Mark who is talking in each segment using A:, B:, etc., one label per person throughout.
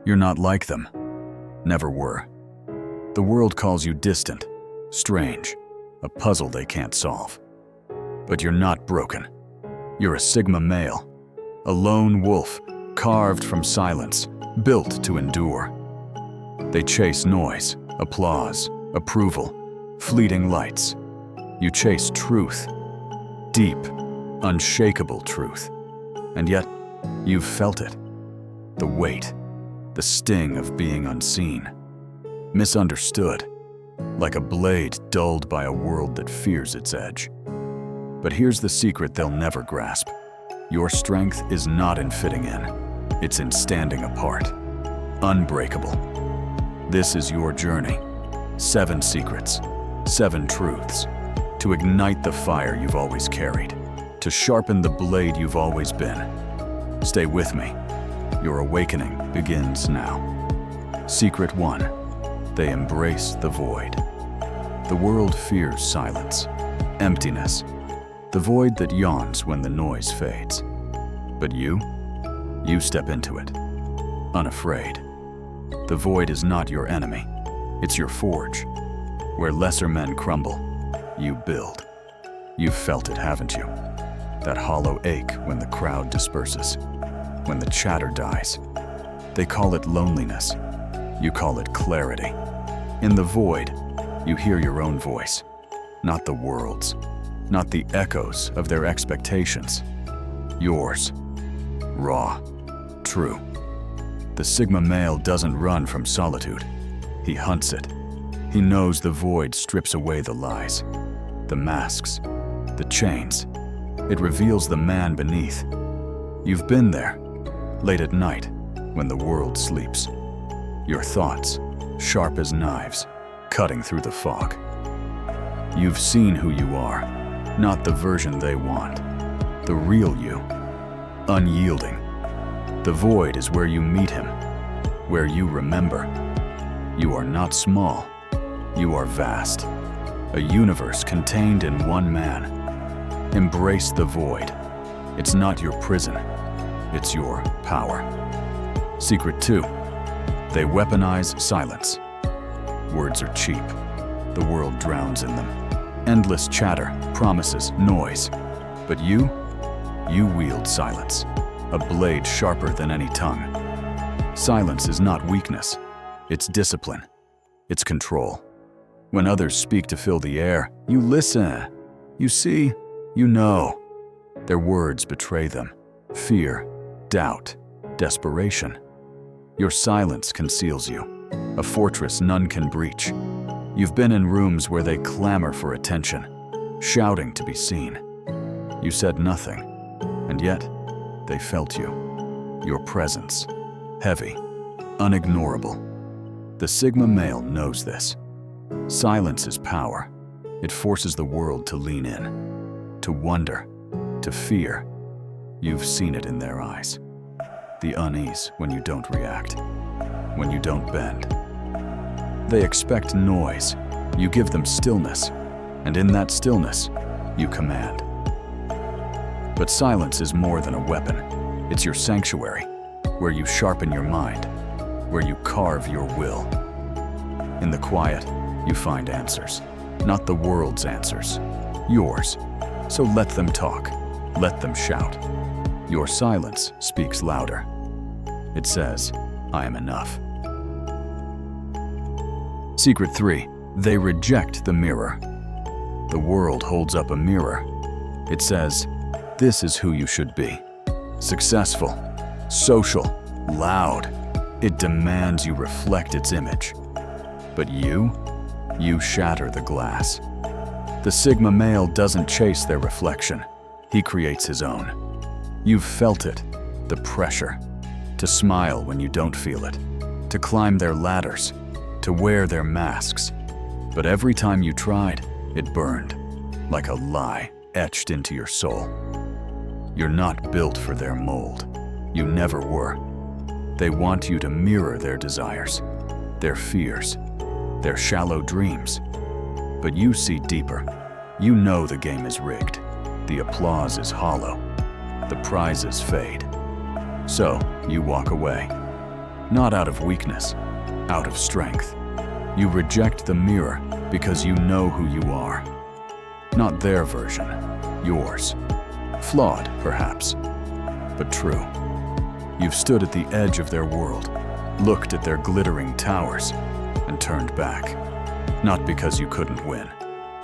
A: You're not like them. Never were. The world calls you distant, strange, a puzzle they can't solve. But you're not broken. You're a Sigma male, a lone wolf carved from silence, built to endure. They chase noise, applause, approval, fleeting lights. You chase truth, deep, unshakable truth. And yet, you've felt it. The weight, the sting of being unseen, misunderstood, like a blade dulled by a world that fears its edge. But here's the secret they'll never grasp. Your strength is not in fitting in, it's in standing apart. Unbreakable. This is your journey. 7 secrets, 7 truths, to ignite the fire you've always carried, to sharpen the blade you've always been. Stay with me. Your awakening begins now. Secret 1. They embrace the void. The world fears silence, emptiness, the void that yawns when the noise fades. But you step into it, unafraid. The void is not your enemy, it's your forge. Where lesser men crumble, you build. You've felt it, haven't you? That hollow ache when the crowd disperses, when the chatter dies. They call it loneliness, you call it clarity. In the void, you hear your own voice, not the world's, not the echoes of their expectations. Yours, raw, true. The Sigma male doesn't run from solitude. He hunts it. He knows the void strips away the lies, the masks, the chains. It reveals the man beneath. You've been there, late at night, when the world sleeps. Your thoughts, sharp as knives, cutting through the fog. You've seen who you are, not the version they want, the real you, unyielding. The void is where you meet him, where you remember. You are not small, you are vast, a universe contained in one man. Embrace the void. It's not your prison, it's your power. Secret 2. They weaponize silence. Words are cheap. The world drowns in them. Endless chatter, promises, noise. But you wield silence, a blade sharper than any tongue. Silence is not weakness, it's discipline, it's control. When others speak to fill the air, you listen. You see, you know. Their words betray them. Fear, doubt, desperation. Your silence conceals you, a fortress none can breach. You've been in rooms where they clamor for attention, shouting to be seen. You said nothing, and yet they felt you. Your presence, heavy, unignorable. The Sigma male knows this. Silence is power. It forces the world to lean in, to wonder, to fear. You've seen it in their eyes. The unease when you don't react, when you don't bend. They expect noise. You give them stillness, and in that stillness, you command. But silence is more than a weapon. It's your sanctuary, where you sharpen your mind, where you carve your will. In the quiet, you find answers, not the world's answers, yours. So let them talk, let them shout. Your silence speaks louder. It says, I am enough. Secret 3. They reject the mirror. The world holds up a mirror. It says, this is who you should be. Successful, social, loud. It demands you reflect its image. But you shatter the glass. The Sigma male doesn't chase their reflection. He creates his own. You've felt it, the pressure. To smile when you don't feel it. To climb their ladders. To wear their masks. But every time you tried, it burned. Like a lie etched into your soul. You're not built for their mold. You never were. They want you to mirror their desires, their fears, their shallow dreams. But you see deeper. You know the game is rigged. The applause is hollow. The prizes fade. So you walk away. Not out of weakness, out of strength. You reject the mirror because you know who you are. Not their version, yours. Flawed, perhaps, but true. You've stood at the edge of their world, looked at their glittering towers, and turned back. Not because you couldn't win,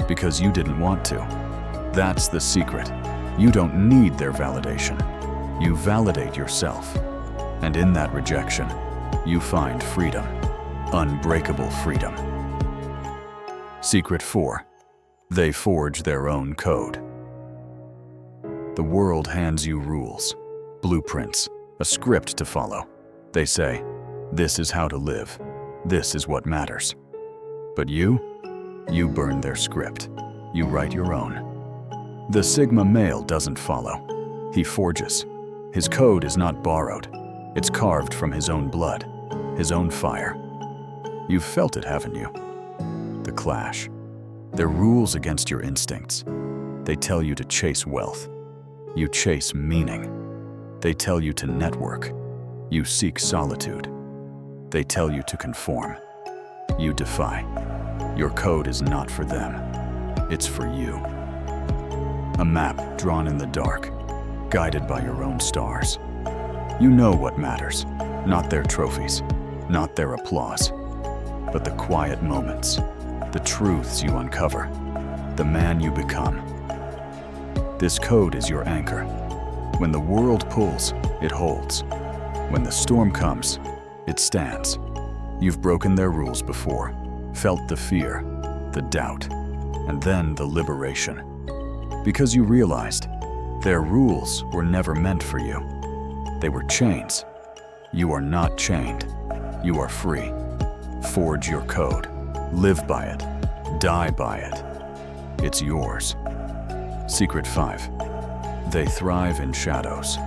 A: because you didn't want to. That's the secret. You don't need their validation. You validate yourself. And in that rejection, you find freedom. Unbreakable freedom. Secret 4. They forge their own code. The world hands you rules, blueprints, a script to follow. They say, this is how to live. This is what matters. But you burn their script. You write your own. The Sigma male doesn't follow. He forges. His code is not borrowed. It's carved from his own blood, his own fire. You've felt it, haven't you? The clash. They're rules against your instincts. They tell you to chase wealth. You chase meaning. They tell you to network. You seek solitude. They tell you to conform. You defy. Your code is not for them. It's for you. A map drawn in the dark, guided by your own stars. You know what matters, not their trophies, not their applause, but the quiet moments, the truths you uncover, the man you become. This code is your anchor. When the world pulls, it holds. When the storm comes, it stands. You've broken their rules before, felt the fear, the doubt, and then the liberation. Because you realized their rules were never meant for you. They were chains. You are not chained. You are free. Forge your code. Live by it. Die by it. It's yours. Secret 5. They thrive in shadows.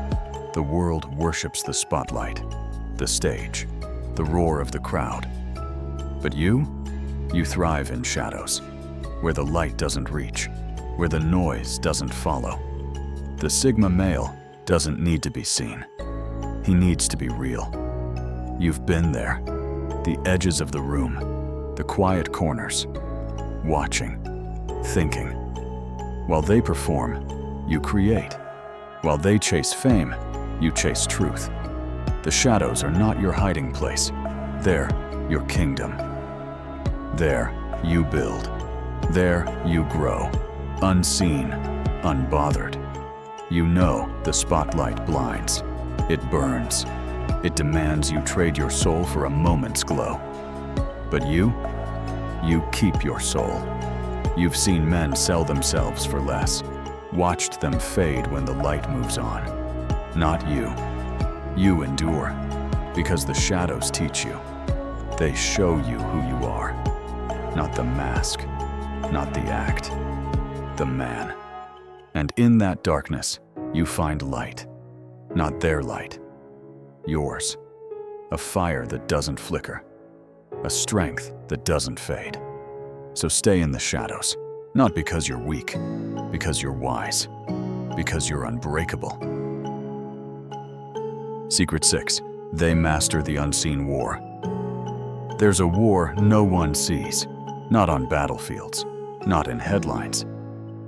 A: The world worships the spotlight, the stage, the roar of the crowd. But you thrive in shadows, where the light doesn't reach, where the noise doesn't follow. The Sigma male doesn't need to be seen. He needs to be real. You've been there, the edges of the room, the quiet corners, watching, thinking. While they perform, you create. While they chase fame, you chase truth. The shadows are not your hiding place. They're your kingdom. There you build. There you grow. Unseen, unbothered. You know the spotlight blinds. It burns. It demands you trade your soul for a moment's glow. But you keep your soul. You've seen men sell themselves for less, watched them fade when the light moves on. Not you. You endure, because the shadows teach you. They show you who you are. Not the mask, not the act, the man. And in that darkness, you find light. Not their light, yours. A fire that doesn't flicker, a strength that doesn't fade. So stay in the shadows, not because you're weak, because you're wise, because you're unbreakable. Secret 6. They master the unseen war. There's a war no one sees, not on battlefields, not in headlines,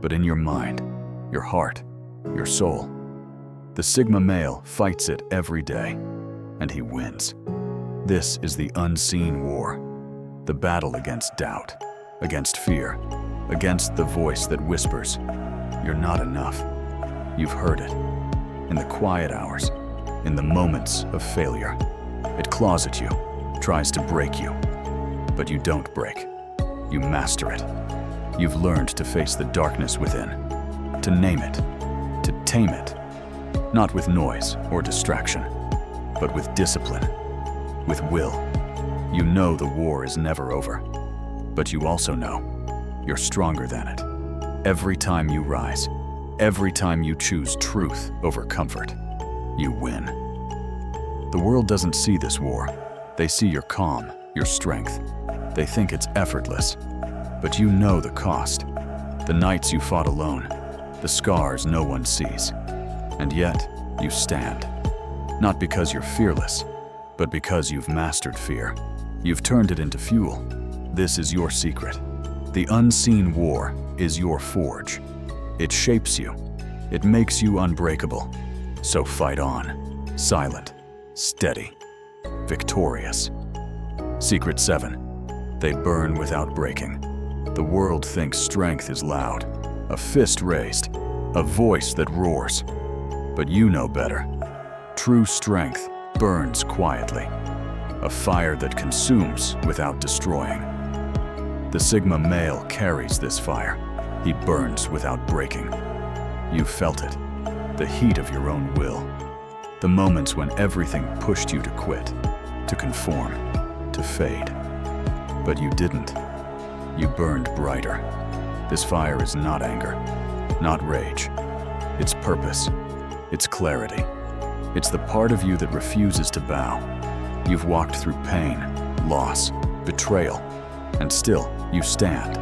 A: but in your mind, your heart, your soul. The Sigma male fights it every day, and he wins. This is the unseen war, the battle against doubt, against fear, against the voice that whispers, "You're not enough." You've heard it. In the quiet hours, in the moments of failure. It claws at you, tries to break you. But you don't break. You master it. You've learned to face the darkness within, to name it, to tame it. Not with noise or distraction, but with discipline, with will. You know the war is never over, but you also know you're stronger than it. Every time you rise, every time you choose truth over comfort, you win. The world doesn't see this war. They see your calm, your strength. They think it's effortless, but you know the cost. The nights you fought alone, the scars no one sees. And yet, you stand. Not because you're fearless, but because you've mastered fear. You've turned it into fuel. This is your secret. The unseen war is your forge. It shapes you. It makes you unbreakable. So fight on, silent, steady, victorious. Secret 7. They burn without breaking. The world thinks strength is loud, a fist raised, a voice that roars. But you know better. True strength burns quietly, a fire that consumes without destroying. The Sigma male carries this fire. He burns without breaking. You felt it, the heat of your own will. The moments when everything pushed you to quit, to conform, to fade. But you didn't. You burned brighter. This fire is not anger, not rage. It's purpose. It's clarity. It's the part of you that refuses to bow. You've walked through pain, loss, betrayal, and still you stand.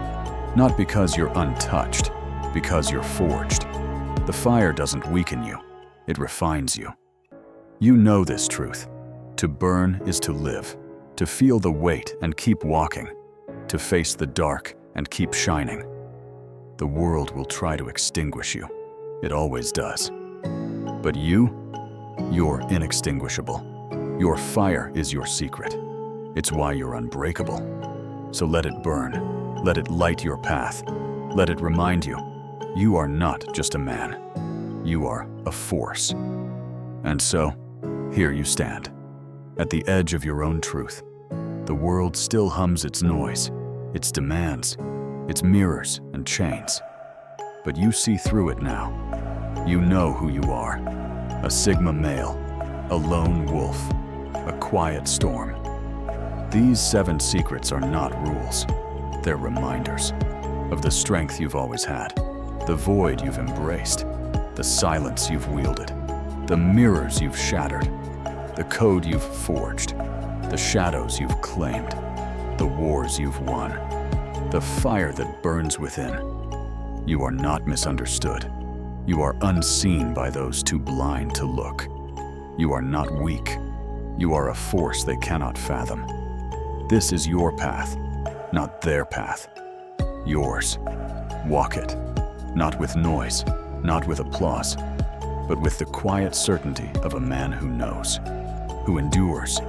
A: Not because you're untouched, because you're forged. The fire doesn't weaken you, it refines you. You know this truth. To burn is to live, to feel the weight and keep walking, to face the dark and keep shining. The world will try to extinguish you. It always does. But you're inextinguishable. Your fire is your secret. It's why you're unbreakable. So let it burn. Let it light your path. Let it remind you, you are not just a man. You are a force. And so, here you stand, at the edge of your own truth. The world still hums its noise, its demands, its mirrors and chains. But you see through it now. You know who you are. A Sigma male, a lone wolf, a quiet storm. These 7 secrets are not rules. They're reminders of the strength you've always had, the void you've embraced, the silence you've wielded, the mirrors you've shattered, the code you've forged, the shadows you've claimed, the wars you've won, the fire that burns within. You are not misunderstood. You are unseen by those too blind to look. You are not weak. You are a force they cannot fathom. This is your path, not their path. Yours. Walk it, not with noise, not with applause, but with the quiet certainty of a man who knows, who endures,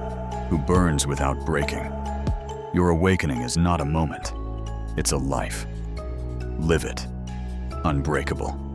A: who burns without breaking. Your awakening is not a moment. It's a life. Live it. Unbreakable.